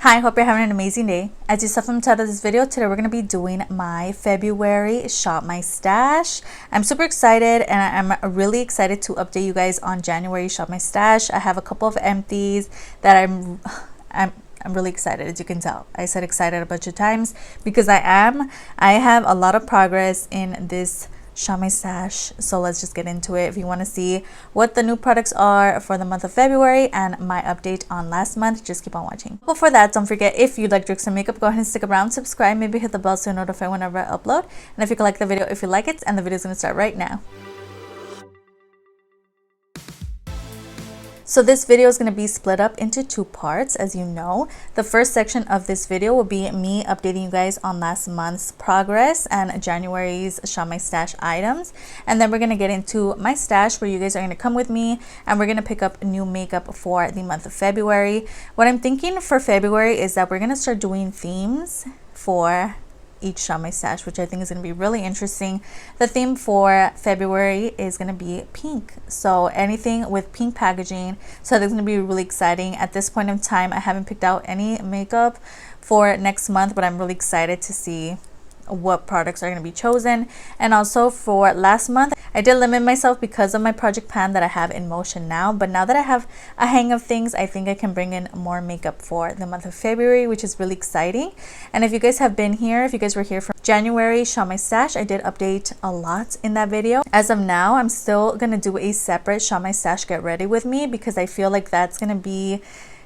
Hi, hope you're having an amazing day. As you saw from the title of this video, today we're going to be doing my February Shop My Stash. I'm super excited and I'm really excited to update you guys on January Shop My Stash. I have a couple of empties that I'm really excited, as you can tell. I said excited a bunch of times because I have a lot of progress in this Shop My Stash, so let's just get into it. If you want to see what the new products are for the month of February and my update on last month, just keep on watching. Before that, don't forget, if you like Xime makeup, go ahead and stick around, subscribe, maybe hit the bell so you're notified whenever I upload. And if you can like the video, if you like it, and the video is going to start right now. So this video is going to be split up into two parts, as you know. The first section of this video will be me updating you guys on last month's progress and January's Shop My Stash items. And then we're going to get into my stash where you guys are going to come with me and we're going to pick up new makeup for the month of February. What I'm thinking for February is that we're going to start doing themes for each Shop My Stash, which I think is going to be really interesting. The theme for February is going to be pink, so anything with pink packaging, so that's going to be really exciting. At this point in time, I haven't picked out any makeup for next month, but I'm really excited to see what products are going to be chosen. And also for last month, I did limit myself because of my project plan that I have in motion now, but now that I have a hang of things, I think I can bring in more makeup for the month of February, which is really exciting. And if you guys have been here, if you guys were here from January Shop My Stash, I did update a lot in that video. As of now, I'm still gonna do a separate Shop My Stash Get Ready With Me because I feel like that's gonna be,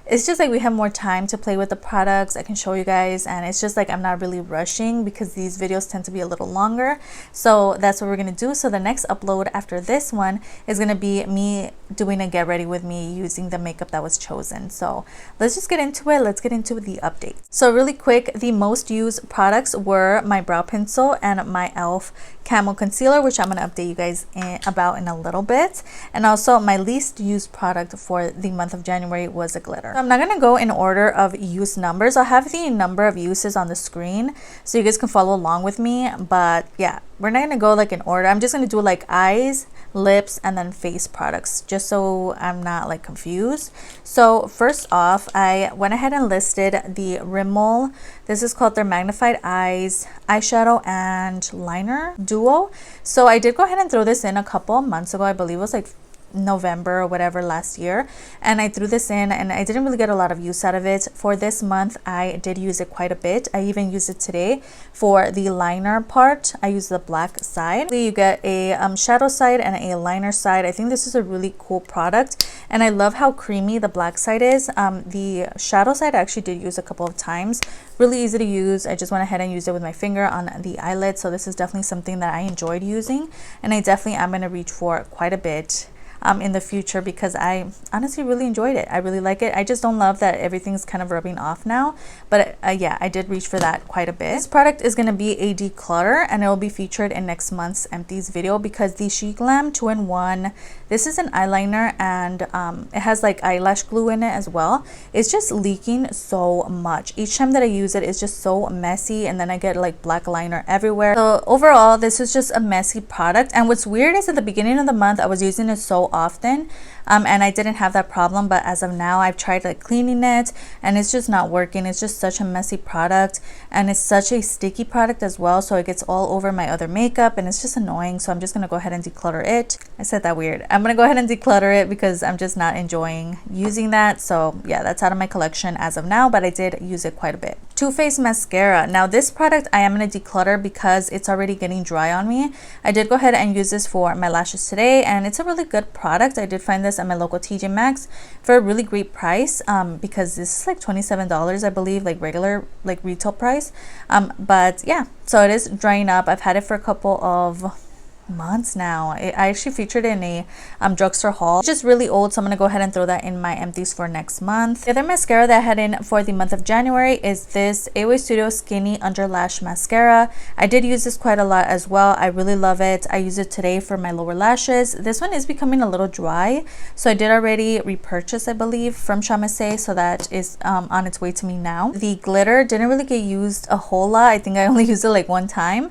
it's just like we have more time to play with the products. I can show you guys, and it's just like I'm not really rushing because these videos tend to be a little longer. So that's what we're gonna do. So the next upload after this one is gonna be me doing a get ready with me using the makeup that was chosen. So let's just get into it. Let's get into the update. So really quick, the most used products were my brow pencil and my e.l.f. Camo Concealer, which I'm gonna update you guys about in a little bit. And also my least used product for the month of January was a glitter. I'm not gonna go in order of use numbers. I'll have the number of uses on the screen so you guys can follow along with me, but yeah, we're not gonna go like in order. I'm just gonna do like eyes, lips, and then face products, just so I'm not like confused. So first off, I went ahead and listed the Rimmel. This is called their Magnified Eyes Eyeshadow and Liner Duo. So I did go ahead and throw this in a couple of months ago. I believe it was like November or whatever last year, and I threw this in and I didn't really get a lot of use out of it. For this month, I did use it quite a bit. I even used it today for the liner part. I used the black side. You get a shadow side and a liner side. I think this is a really cool product, and I love how creamy the black side is. The shadow side I actually did use a couple of times. Really easy to use. I just went ahead and used it with my finger on the eyelid, so this is definitely something that I enjoyed using, and I definitely am going to reach for quite a bit in the future because I honestly really enjoyed it. I really like it. I just don't love that everything's kind of rubbing off now, but yeah, I did reach for that quite a bit. This product is going to be a declutter, and it will be featured in next month's empties video because the Sheglam 2-in-1, this is an eyeliner, and it has like eyelash glue in it as well. It's just leaking so much. Each time that I use it, it's just so messy, and then I get like black liner everywhere. So overall, this is just a messy product. And what's weird is at the beginning of the month, I was using it so often and I didn't have that problem, but as of now, I've tried like cleaning it and it's just not working. It's just such a messy product, and it's such a sticky product as well, so it gets all over my other makeup and it's just annoying. So I'm just gonna go ahead and declutter it. I said that weird. I'm gonna go ahead and declutter it because I'm just not enjoying using that. So yeah, that's out of my collection as of now, but I did use it quite a bit. Too Faced mascara. Now this product I am going to declutter because it's already getting dry on me. I did go ahead and use this for my lashes today, and it's a really good product. I did find this at my local TJ Maxx for a really great price because this is like $27, I believe, like regular like retail price. But yeah, so it is drying up. I've had it for a couple of months now. I actually featured it in a drugstore haul. It's just really old, so I'm gonna go ahead and throw that in my empties for next month. The other mascara that I had in for the month of January is this AOA Studio Skinny Under Lash Mascara. I did use this quite a lot as well. I really love it. I use it today for my lower lashes. This one is becoming a little dry, so I did already repurchase, I believe, from Shop My Stash, so that is on its way to me now. The glitter didn't really get used a whole lot. I think I only used it like one time.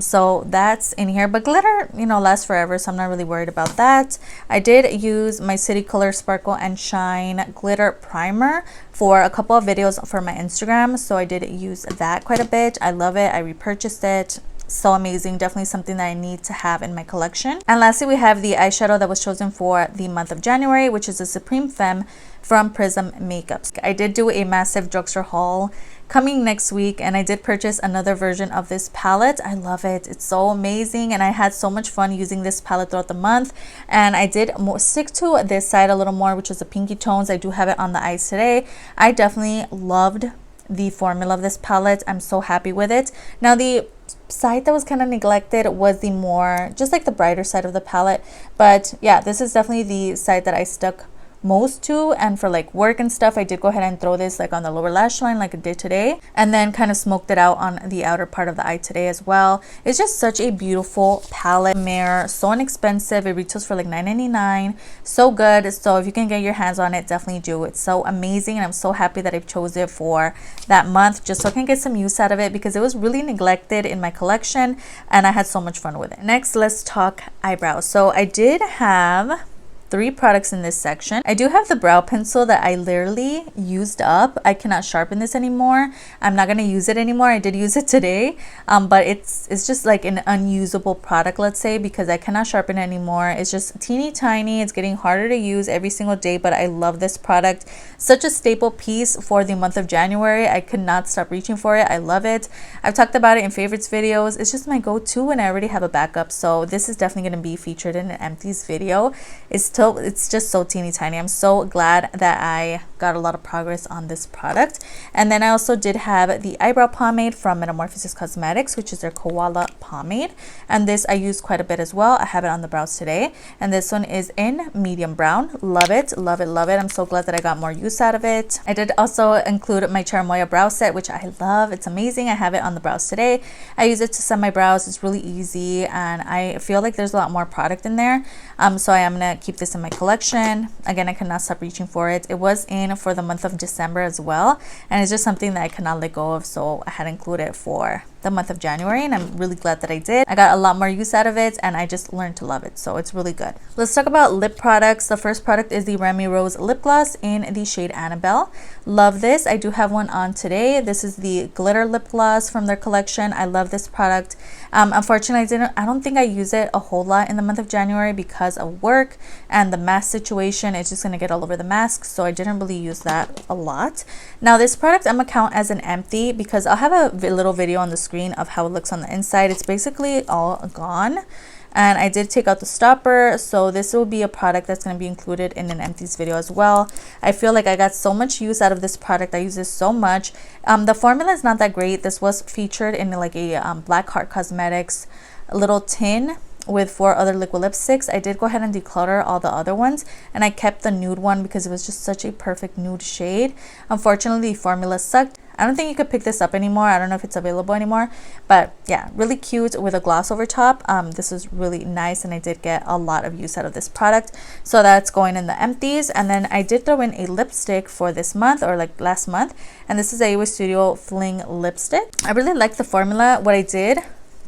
So that's in here, but glitter liner, you know, lasts forever, so I'm not really worried about that. I did use my City Color Sparkle and Shine glitter primer for a couple of videos for my Instagram, so I did use that quite a bit. I love it. I repurchased it. So amazing, definitely something that I need to have in my collection. And lastly, we have the eyeshadow that was chosen for the month of January, which is the Supreme Femme from Prism Makeups. I did do a massive drugstore haul coming next week, and I did purchase another version of this palette. I love it. It's so amazing, and I had so much fun using this palette throughout the month. And I did stick to this side a little more, which is the pinky tones. I do have it on the eyes today. I definitely loved the formula of this palette. I'm so happy with it. Now, the side that was kind of neglected was the more just like the brighter side of the palette, but yeah, this is definitely the side that I stuck most to. And for like work and stuff, I did go ahead and throw this like on the lower lash line like I did today, and then kind of smoked it out on the outer part of the eye today as well. It's just such a beautiful palette. Mirror, so inexpensive. It retails for like $9.99. So good. So if you can get your hands on it, definitely do. It's so amazing, and I'm so happy that I chose it for that month just so I can get some use out of it, because it was really neglected in my collection and I had so much fun with it. Next, let's talk eyebrows. So I did have 3 products in this section. I do have the brow pencil that I literally used up. I cannot sharpen this anymore. I'm not gonna use it anymore. I did use it today, but it's just like an unusable product, let's say, because I cannot sharpen it anymore. It's just teeny tiny. It's getting harder to use every single day, but I love this product. Such a staple piece for the month of January. I could not stop reaching for it. I love it. I've talked about it in favorites videos. It's just my go-to, and I already have a backup, so this is definitely going to be featured in an empties video. It's just so teeny tiny. I'm so glad that I got a lot of progress on this product. And then I also did have the eyebrow pomade from Metamorphosis Cosmetics, which is their koala pomade, and this I used quite a bit as well. I have it on the brows today, and this one is in medium brown. Love it, love it, love it. I'm so glad that I got more use out of it. I did also include my Cherimoya brow set, which I love. It's amazing. I have it on the brows today. I use it to set my brows. It's really easy, and I feel like there's a lot more product in there, so I am gonna keep this in my collection. Again, I cannot stop reaching for it. It was in for the month of December as well, and it's just something that I cannot let go of, so I had included it for the month of January, and I'm really glad that I did. I got a lot more use out of it, and I just learned to love it, so it's really good. Let's talk about lip products. The first product is the Remy Rose lip gloss in the shade Annabelle. Love this. I do have one on today. This is the glitter lip gloss from their collection. I love this product. Unfortunately, I don't think I use it a whole lot in the month of January because of work and the mask situation. It's just gonna get all over the mask, so I didn't really use that a lot. Now, this product I'm gonna count as an empty because I'll have a little video on the screen of how it looks on the inside. It's basically all gone, and I did take out the stopper, so this will be a product that's going to be included in an empties video as well. I feel like I got so much use out of this product. I use this so much. The formula is not that great. This was featured in like a Black Heart Cosmetics little tin with 4 other liquid lipsticks. I did go ahead and declutter all the other ones, and I kept the nude one because it was just such a perfect nude shade. Unfortunately, the formula sucked. I don't think you could pick this up anymore. I don't know if it's available anymore, but yeah, really cute with a gloss over top. This is really nice, and I did get a lot of use out of this product, so that's going in the empties. And then I did throw in a lipstick for this month, or like last month, and this is a Ioni Studio Fling lipstick. I really like the formula. What I did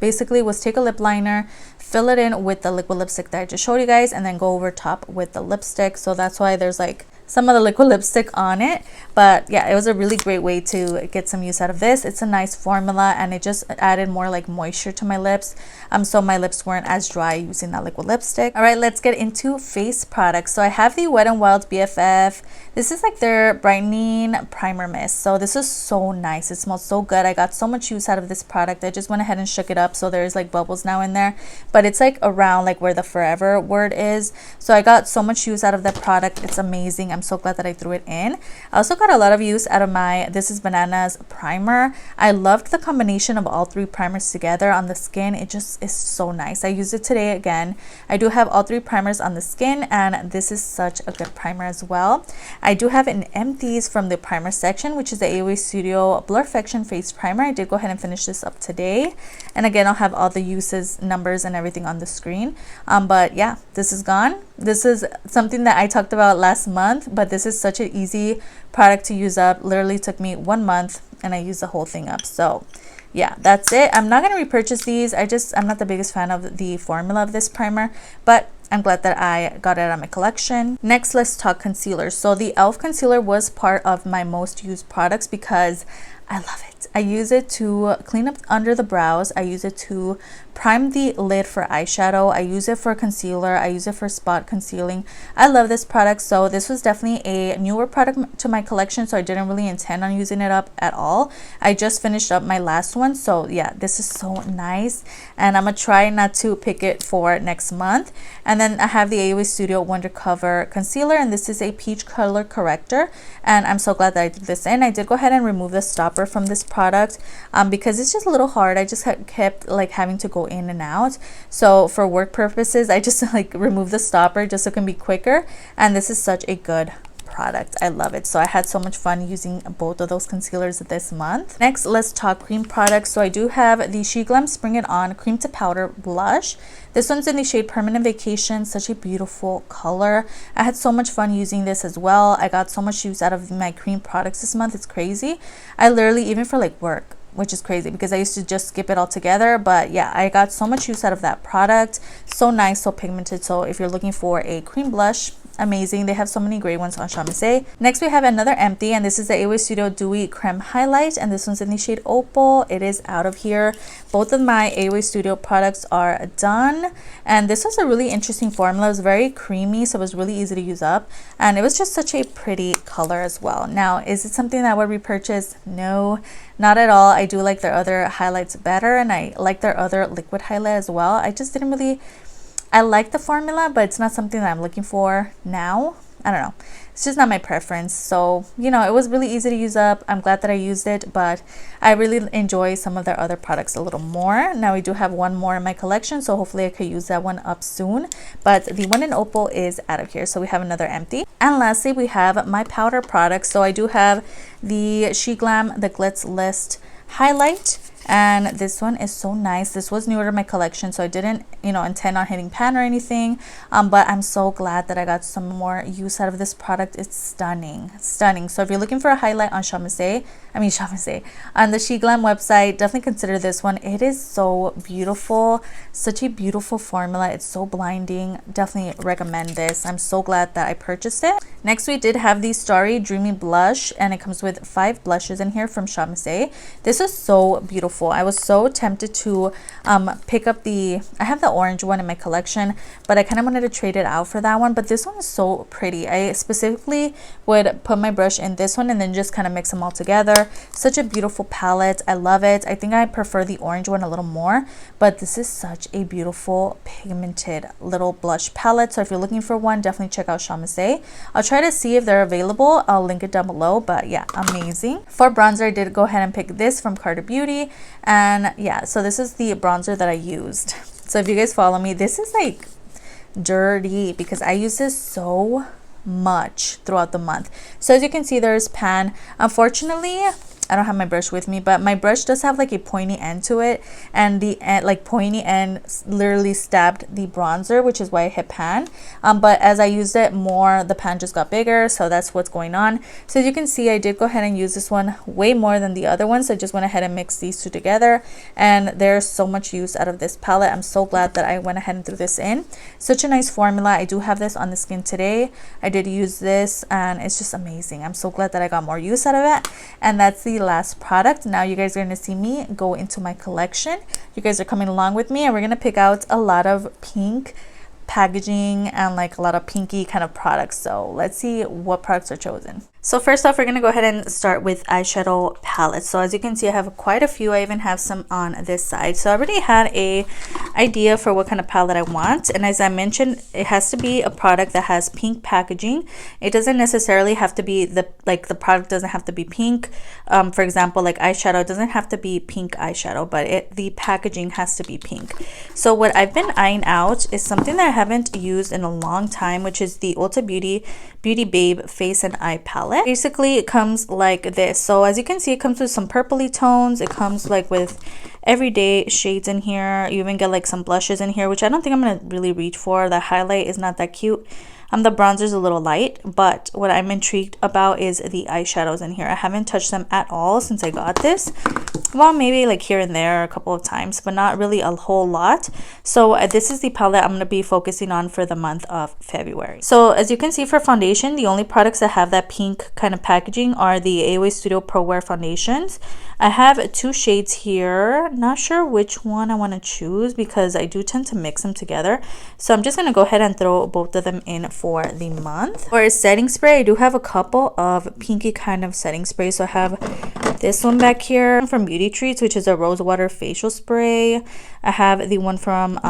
basically was take a lip liner, fill it in with the liquid lipstick that I just showed you guys, and then go over top with the lipstick. So that's why there's like some of the liquid lipstick on it. But yeah, it was a really great way to get some use out of this. It's a nice formula, and it just added more like moisture to my lips, so my lips weren't as dry using that liquid lipstick. All right, let's get into face products. So I have the Wet n Wild BFF. This is like their brightening primer mist. So this is so nice. It smells so good. I got so much use out of this product. I just went ahead and shook it up, so there's like bubbles now in there, but it's like around like where the forever word is. So I got so much use out of that product. It's amazing. I'm so glad that I threw it in. I also got a lot of use out of my This Is Bananas primer. I loved the combination of all 3 primers together on the skin. It just is so nice. I used it today again. I do have all 3 primers on the skin, and this is such a good primer as well. I do have an empties from the primer section, which is the Ioni Studio Blurfection Face Primer. I did go ahead and finish this up today, and again, I'll have all the uses, numbers, and everything on the screen. But yeah, this is gone. This is something that I talked about last month, but this is such an easy product to use up. Literally took me 1 month, and I used the whole thing up. So yeah, that's it. I'm not going to repurchase these. I'm not the biggest fan of the formula of this primer, but I'm glad that I got it on my collection. Next, let's talk concealer. So the e.l.f. concealer was part of my most used products because I love it. I use it to clean up under the brows. I use it to prime the lid for eyeshadow. I use it for concealer. I use it for spot concealing. I love this product. So this was definitely a newer product to my collection, so I didn't really intend on using it up at all. I just finished up my last one, so yeah, this is so nice, and I'm gonna try not to pick it for next month. And then I have the Ioni Studio Wonder Cover concealer, and this is a peach color corrector, and I'm so glad that I did this in. I did go ahead and remove the stopper from this product because it's just a little hard. I just kept like having to go in and out, so for work purposes I just like remove the stopper just so it can be quicker. And this is such a good product. I love it. So I had so much fun using both of those concealers this month. Next, let's talk cream products. So I do have the Sheglam Spring It On Cream to Powder Blush. This one's in the shade Permanent Vacation. Such a beautiful color. I had so much fun using this as well. I got so much use out of my cream products this month. It's crazy. I literally, even for like work, which is crazy because I used to just skip it all together, but yeah, I got so much use out of that product. So nice, so pigmented. So if you're looking for a cream blush, amazing. They have so many great ones on Sheglam. Next, we have another empty, and this is the Ioni Studio Dewy Creme Highlight, and this one's in the shade Opal. It is out of here. Both of my Ioni Studio products are done, and this was a really interesting formula. It was very creamy, so it was really easy to use up, and it was just such a pretty color as well. Now, is it something that I would repurchase? No, not at all. I do like their other highlights better, and I like their other liquid highlight as well. I just didn't really, I like the formula, but it's not something that I'm looking for now. I don't know. It's just not my preference. So, you know, it was really easy to use up. I'm glad that I used it, but I really enjoy some of their other products a little more. Now we do have one more in my collection, so hopefully I could use that one up soon. But the one in Opal is out of here, so we have another empty. And lastly, we have my powder products. So I do have the Sheglam The Glitz List Highlight, and this one is so nice. This was newer to my collection, so I didn't, you know, intend on hitting pan or anything, but I'm so glad that I got some more use out of this product. It's stunning, stunning. So if you're looking for a highlight on on the Sheglam website, definitely consider this one. It is so beautiful, such a beautiful formula. It's so blinding. Definitely recommend this. I'm so glad that I purchased it. Next, we did have the Starry Dreamy Blush, and it comes with 5 blushes in here from Sheglam. This is so beautiful. I was so tempted to pick up I have the orange one in my collection, but I kind of wanted to trade it out for that one. But this one is so pretty. I specifically would put my brush in this one and then just kind of mix them all together. Such a beautiful palette. I love it. I think I prefer the orange one a little more, but this is such a beautiful pigmented little blush palette. So if you're looking for one, definitely check out Sheglam. I'll try to see if they're available. I'll link it down below, but yeah, amazing. For bronzer, I did go ahead and pick this from Ulta Beauty, and yeah, so this is the bronzer that I used. So if you guys follow me, this is like dirty because I use this so much throughout the month. So as you can see, there's pan. Unfortunately, I don't have my brush with me, but my brush does have like a pointy end to it, and the end, like pointy end literally stabbed the bronzer, which is why I hit pan. But as I used it more, the pan just got bigger, so that's what's going on. So as you can see, I did go ahead and use this one way more than the other ones. So I just went ahead and mixed these two together, and there's so much use out of this palette. I'm so glad that I went ahead and threw this in. Such a nice formula. I do have this on the skin today. I did use this, and it's just amazing. I'm so glad that I got more use out of it. And that's the last product. Now you guys are going to see me go into my collection. You guys are coming along with me, and we're going to pick out a lot of pink packaging and like a lot of pinky kind of products. So let's see what products are chosen. So first off, we're going to go ahead and start with eyeshadow palettes. So as you can see, I have quite a few. I even have some on this side. So I already had a idea for what kind of palette I want. And as I mentioned, it has to be a product that has pink packaging. It doesn't necessarily have to be the product doesn't have to be pink. For example, like eyeshadow, it doesn't have to be pink eyeshadow, but the packaging has to be pink. So what I've been eyeing out is something that I haven't used in a long time, which is the Ulta Beauty Babe Face and Eye Palette. Basically, it comes like this. So as you can see, it comes with some purpley tones. It comes like with everyday shades in here. You even get like some blushes in here, which I don't think I'm gonna really reach for. The highlight is not that cute. The bronzer is a little light, but what I'm intrigued about is the eyeshadows in here. I haven't touched them at all since I got this. Well, maybe like here and there a couple of times, but not really a whole lot. So this is the palette I'm going to be focusing on for the month of February. So as you can see, for foundation, the only products that have that pink kind of packaging are the Ioni Studio Pro Wear foundations. I have 2 shades here. Not sure which one I want to choose because I do tend to mix them together. So I'm just going to go ahead and throw both of them in for the month. For a setting spray, I do have a couple of pinky kind of setting sprays. So I have this one back here from Beauty Treats, which is a rose water facial spray. I have the one from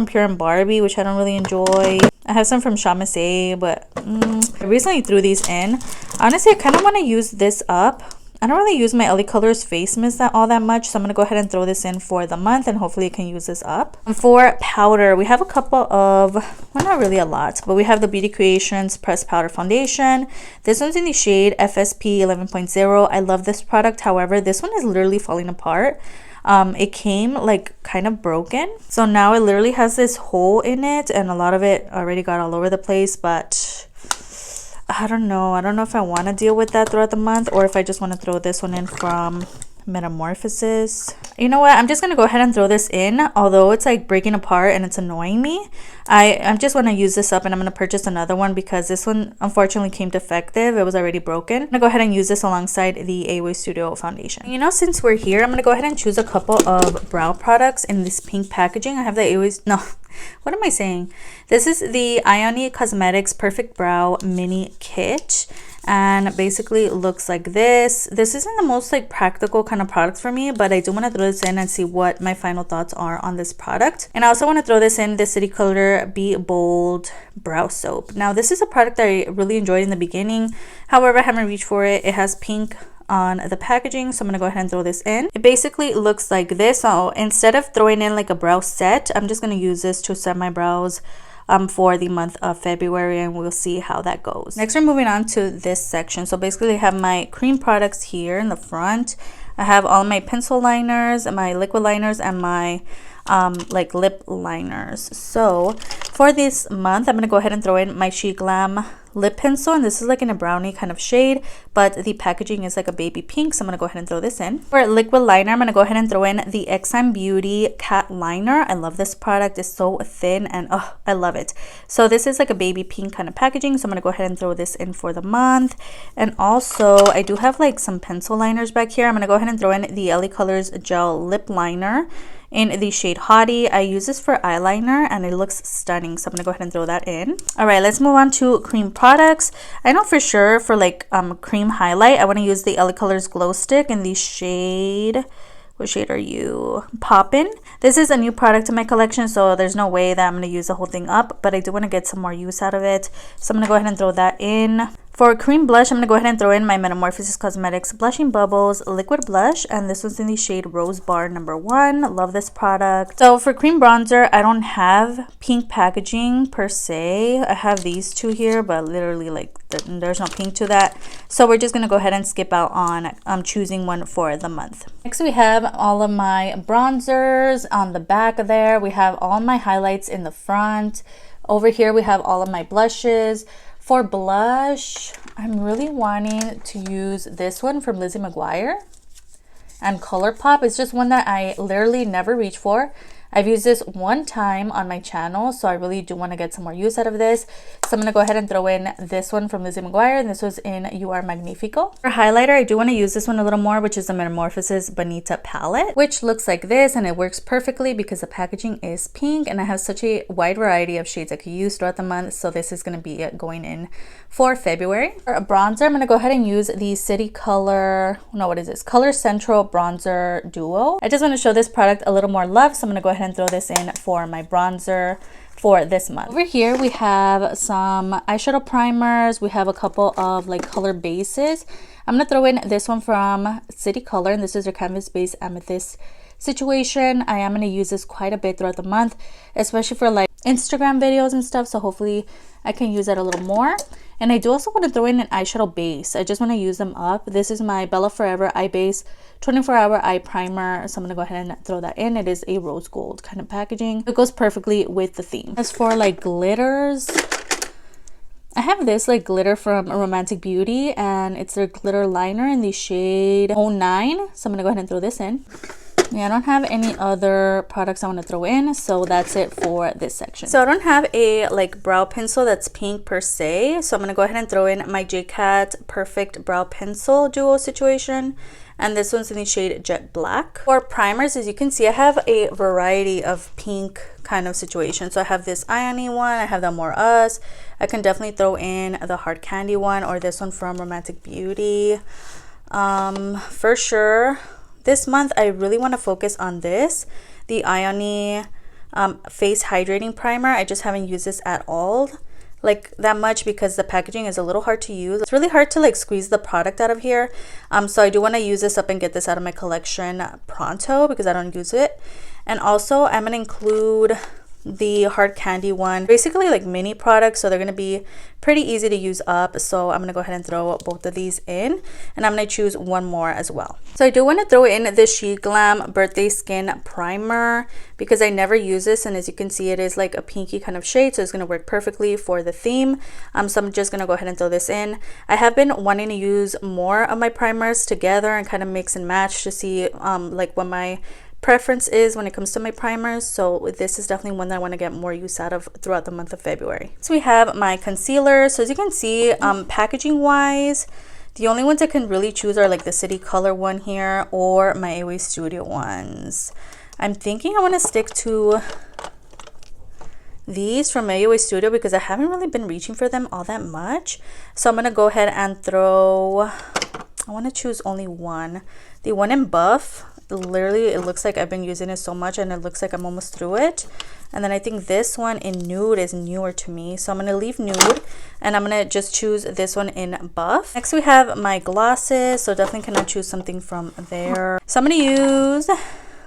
Pure and Barbie, which I don't really enjoy. I have some from Sheglam, but I recently threw these in. Honestly, I kind of want to use this up. I don't really use my LA Colors face mist all that much, so I'm going to go ahead and throw this in for the month, and hopefully I can use this up. For powder, we have a couple of, well, not really a lot, but we have the Beauty Creations Pressed Powder Foundation. This one's in the shade FSP 11.0. I love this product. However, this one is literally falling apart. It came like kind of broken, so now it literally has this hole in it, and a lot of it already got all over the place. But I don't know if I want to deal with that throughout the month, or if I just want to throw this one in from Metamorphosis. You know what, I'm just gonna go ahead and throw this in, although it's like breaking apart and it's annoying me. I just want to use this up, and I'm going to purchase another one because this one unfortunately came defective. It was already broken. I'm going to go ahead and use this alongside the Ioni Studio foundation. You know, since we're here, I'm going to go ahead and choose a couple of brow products in this pink packaging. I have the Ioni, no, what am I saying? This is the Ioni Cosmetics Perfect Brow Mini Kit, and basically it looks like this. This isn't the most like practical kind of product for me, but I do want to throw this in and see what my final thoughts are on this product. And I also want to throw this in the City Color Be Bold Brow Soap. Now this is a product that I really enjoyed in the beginning, however I haven't reached for it. It has pink on the packaging, so I'm gonna go ahead and throw this in. It basically looks like this. So instead of throwing in like a brow set, I'm just gonna use this to set my brows for the month of February, and we'll see how that goes. Next, we're moving on to this section. So basically I have my cream products here in the front. I have all my pencil liners, my liquid liners, and my like lip liners. So for this month, I'm gonna go ahead and throw in my Sheglam lip pencil, and this is like in a brownie kind of shade, but the packaging is like a baby pink, so I'm gonna go ahead and throw this in. For liquid liner, I'm gonna go ahead and throw in the Xime Beauty Cat Liner. I love this product. It's so thin, and oh, I love it. So this is like a baby pink kind of packaging, so I'm gonna go ahead and throw this in for the month. And also I do have like some pencil liners back here. I'm gonna go ahead and throw in the LA Colors Gel Lip Liner in the shade Hottie. I use this for eyeliner and it looks stunning, so I'm gonna go ahead and throw that in. All right, let's move on to cream products. I know for sure for like cream highlight, I want to use the LA Colors Glow Stick in the shade, what shade are you? Poppin. This is a new product in my collection, so there's no way that I'm going to use the whole thing up, but I do want to get some more use out of it, so I'm going to go ahead and throw that in. For cream blush, I'm going to go ahead and throw in my Metamorphosis Cosmetics Blushing Bubbles Liquid Blush, and this one's in the shade Rose Bar number 1. Love this product. So for cream bronzer, I don't have pink packaging per se. I have these two here, but literally like there's no pink to that. So we're just going to go ahead and skip out on choosing one for the month. Next, we have all of my bronzers on the back there. We have all my highlights in the front. Over here, we have all of my blushes. For blush, I'm really wanting to use this one from Lizzie McGuire and Colourpop. It's just one that I literally never reach for. I've used this one time on my channel, so I really do want to get some more use out of this. So I'm going to go ahead and throw in this one from Lizzie McGuire, and this was in You Are Magnifico. For highlighter, I do want to use this one a little more, which is the Metamorphosis Bunnyta palette, which looks like this, and it works perfectly because the packaging is pink, and I have such a wide variety of shades I could use throughout the month, so this is going to be going in for February. For a bronzer, I'm going to go ahead and use the City Color, no, what is this? Color Central Bronzer Duo. I just want to show this product a little more love, so I'm going to go ahead and throw this in for my bronzer for this month. Over here we have some eyeshadow primers. We have a couple of like color bases. I'm gonna throw in this one from City Color, and this is their canvas base amethyst situation. I am gonna use this quite a bit throughout the month, especially for like Instagram videos and stuff, so hopefully I can use that a little more. And I do also want to throw in an eyeshadow base. I just want to use them up. This is my Bella Forever Eye Base 24-hour eye primer. So I'm going to go ahead and throw that in. It is a rose gold kind of packaging. It goes perfectly with the theme. As for like glitters, I have this like glitter from Romantic Beauty, and it's their glitter liner in the shade 09. So I'm going to go ahead and throw this in. Yeah, I don't have any other products I want to throw in, so that's it for this section. So I don't have a like brow pencil that's pink per se, so I'm going to go ahead and throw in my JCat Perfect Brow Pencil Duo situation, and this one's in the shade Jet Black. For primers, as you can see, I have a variety of pink kind of situation. So I have this Ioni one, I have the More Us, I can definitely throw in the Hard Candy one, or this one from Romantic Beauty. For sure, this month I really want to focus on this, the Ioni Face Hydrating Primer. I just haven't used this at all, like that much, because the packaging is a little hard to use. It's really hard to like squeeze the product out of here. So I do want to use this up and get this out of my collection pronto, because I don't use it. And also I'm going to include the Hard Candy one, basically like mini products, so they're going to be pretty easy to use up. So I'm going to go ahead and throw both of these in, and I'm going to choose one more as well. So I do want to throw in the Sheglam Birthday Skin Primer, because I never use this, and as you can see, it is like a pinky kind of shade, so it's going to work perfectly for the theme. So I'm just going to go ahead and throw this in. I have been wanting to use more of my primers together and kind of mix and match to see like what my preference is when it comes to my primers. So this is definitely one that I want to get more use out of throughout the month of February. So we have my concealer. So as you can see, packaging wise, the only ones I can really choose are like the City Color one here or my Ioni Studio ones. I'm thinking I want to stick to these from Ioni Studio because I haven't really been reaching for them all that much. So I'm going to go ahead and throw, I want to choose only one. The one in Buff, literally it looks like I've been using it so much and it looks like I'm almost through it. And then I think this one in Nude is newer to me, so I'm going to leave Nude and I'm going to just choose this one in Buff. Next we have my glosses, so definitely can I choose something from there. So I'm going to use,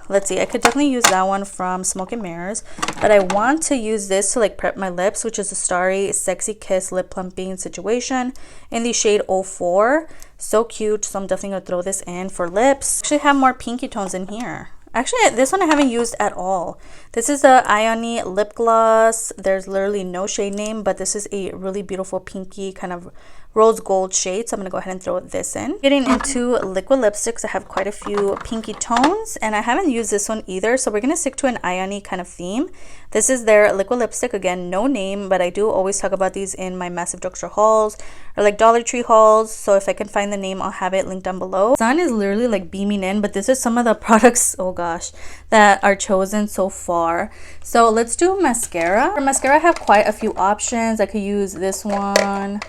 let's see, I could definitely use that one from Smoke and Mirrors, but I want to use this to like prep my lips, which is a Starry Sexy Kiss Lip Plumping Situation in the shade 04. So cute, so I'm definitely going to throw this in for lips. Actually have more pinky tones in here. Actually, this one I haven't used at all. This is the Ioni lip gloss. There's literally no shade name, but this is a really beautiful pinky kind of rose gold shade, so I'm gonna go ahead and throw this in. Getting into liquid lipsticks, I have quite a few pinky tones and I haven't used this one either, so we're gonna stick to an Ioni kind of theme. This is their liquid lipstick, again no name, but I do always talk about these in my massive drugstore hauls or like Dollar Tree hauls, so if I can find the name I'll have it linked down below. The sun is literally like beaming in, but this is some of the products, oh gosh, that are chosen so far. So let's do mascara. For mascara I have quite a few options. I could use this one.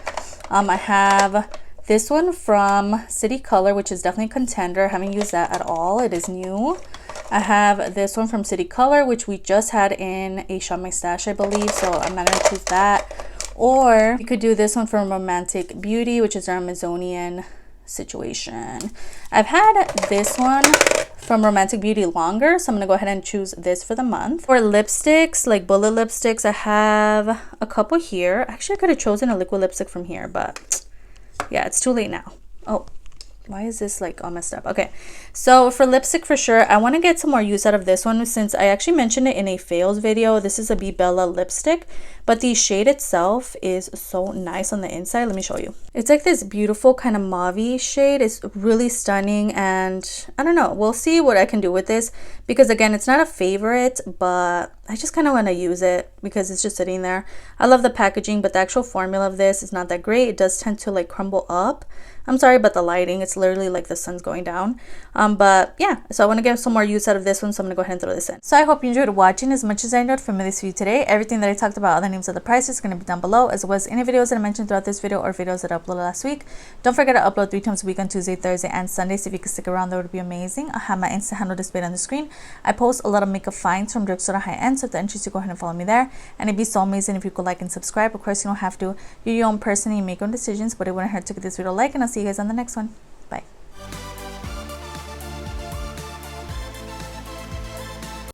I have this one from City Color, which is definitely a contender. I haven't used that at all. It is new. I have this one from City Color, which we just had in a Shop My Stash, I believe. So I'm not going to choose that. Or you could do this one from Romantic Beauty, which is our Amazonian situation. I've had this one from Romantic Beauty longer, so I'm going to go ahead and choose this for the month. For lipsticks, like bullet lipsticks, I have a couple here. Actually, I could have chosen a liquid lipstick from here, but yeah, it's too late now. Oh, why is this like all messed up? Okay, so for lipstick for sure, I want to get some more use out of this one since I actually mentioned it in a fails video. This is a Be Bella lipstick, but the shade itself is so nice on the inside. Let me show you. It's like this beautiful kind of mauve-y shade. It's really stunning, and I don't know, we'll see what I can do with this because again, it's not a favorite, but I just kind of want to use it because it's just sitting there. I love the packaging, but the actual formula of this is not that great. It does tend to like crumble up. I'm sorry about the lighting. It's literally like the sun's going down. But yeah, so I want to get some more use out of this one, so I'm going to go ahead and throw this in. So I hope you enjoyed watching as much as I enjoyed filming this video today. Everything that I talked about, all the names of the prices, is going to be down below, as well as any videos that I mentioned throughout this video or videos that I uploaded last week. Don't forget to upload 3 times a week on Tuesday, Thursday, and Sunday. So if you could stick around, that would be amazing. I have my Insta handle displayed on the screen. I post a lot of makeup finds from drugstore to high end, so if you're interested, go ahead and follow me there. And it'd be so amazing if you could like and subscribe. Of course, you don't have to. You're your own person and you make your own decisions, but it wouldn't hurt to give this video a like, and I'll see you guys on the next one.